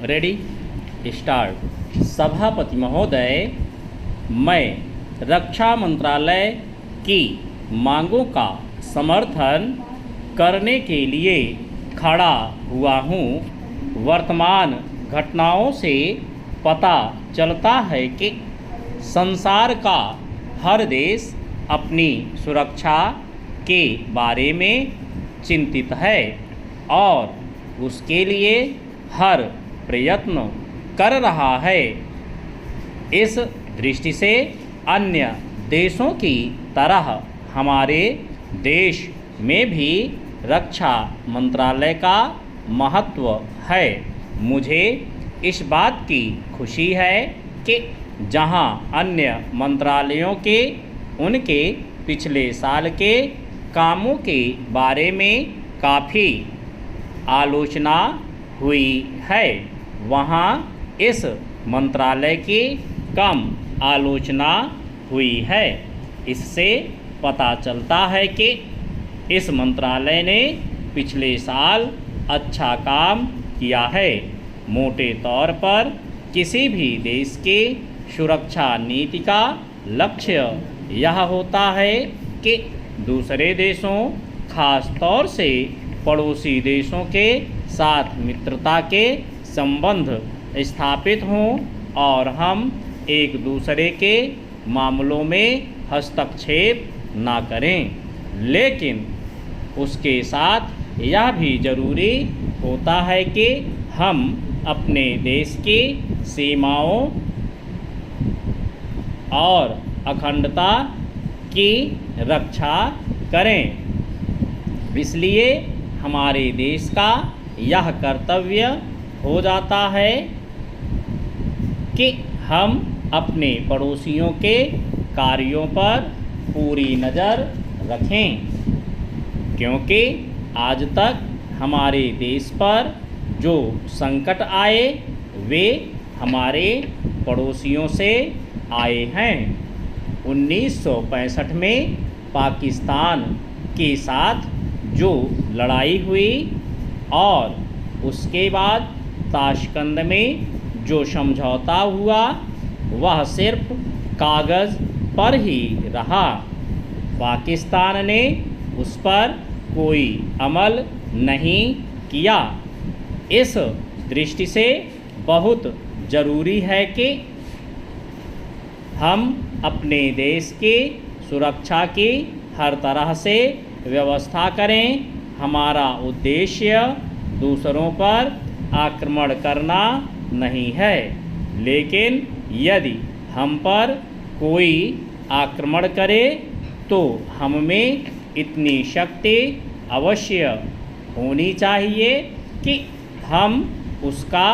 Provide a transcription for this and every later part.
Ready start. सभापति महोदय, मैं रक्षा मंत्रालय की मांगों का समर्थन करने के लिए खड़ा हुआ हूँ। वर्तमान घटनाओं से पता चलता है कि संसार का हर देश अपनी सुरक्षा के बारे में चिंतित है और उसके लिए हर प्रयत्न कर रहा है। इस दृष्टि से अन्य देशों की तरह हमारे देश में भी रक्षा मंत्रालय का महत्व है। मुझे इस बात की खुशी है कि जहां अन्य मंत्रालयों के उनके पिछले साल के कामों के बारे में काफ़ी आलोचना हुई है, वहाँ इस मंत्रालय की कम आलोचना हुई है। इससे पता चलता है कि इस मंत्रालय ने पिछले साल अच्छा काम किया है। मोटे तौर पर किसी भी देश की सुरक्षा नीति का लक्ष्य यह होता है कि दूसरे देशों, खास तौर से पड़ोसी देशों के साथ मित्रता के संबंध स्थापित हों और हम एक दूसरे के मामलों में हस्तक्षेप ना करें। लेकिन उसके साथ यह भी ज़रूरी होता है कि हम अपने देश की सीमाओं और अखंडता की रक्षा करें। इसलिए हमारे देश का यह कर्तव्य हो जाता है कि हम अपने पड़ोसियों के कार्यों पर पूरी नज़र रखें, क्योंकि आज तक हमारे देश पर जो संकट आए वे हमारे पड़ोसियों से आए हैं। 1965 में पाकिस्तान के साथ जो लड़ाई हुई और उसके बाद ताशकंद में जो समझौता हुआ वह सिर्फ कागज़ पर ही रहा। पाकिस्तान ने उस पर कोई अमल नहीं किया। इस दृष्टि से बहुत ज़रूरी है कि हम अपने देश की सुरक्षा की हर तरह से व्यवस्था करें। हमारा उद्देश्य दूसरों पर आक्रमण करना नहीं है, लेकिन यदि हम पर कोई आक्रमण करे तो हम में इतनी शक्ति अवश्य होनी चाहिए कि हम उसका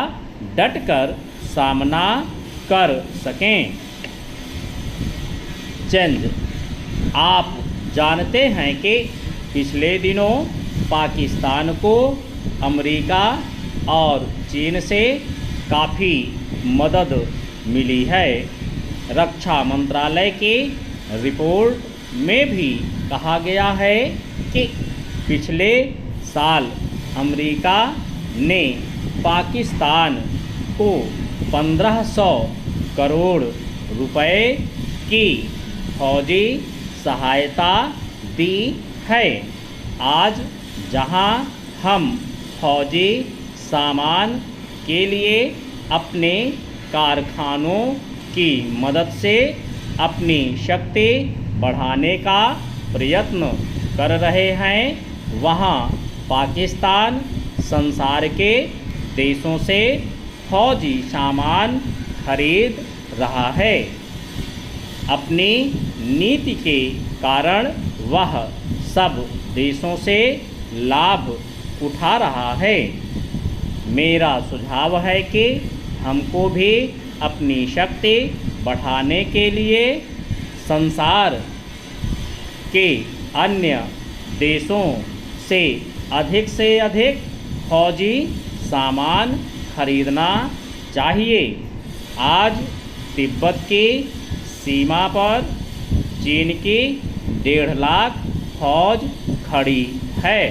डटकर सामना कर सकें। चंद आप जानते हैं कि पिछले दिनों पाकिस्तान को अमेरिका और चीन से काफ़ी मदद मिली है। रक्षा मंत्रालय की रिपोर्ट में भी कहा गया है कि पिछले साल अमेरिका ने पाकिस्तान को 1500 करोड़ रुपए की फौजी सहायता दी है। आज जहां हम फौजी सामान के लिए अपने कारखानों की मदद से अपनी शक्ति बढ़ाने का प्रयत्न कर रहे हैं, वहां पाकिस्तान संसार के देशों से फौजी सामान खरीद रहा है। अपनी नीति के कारण वह सब देशों से लाभ उठा रहा है। मेरा सुझाव है कि हमको भी अपनी शक्ति बढ़ाने के लिए संसार के अन्य देशों से अधिक फौजी सामान खरीदना चाहिए। आज तिब्बत की सीमा पर चीन की 1.5 लाख फौज खड़ी है।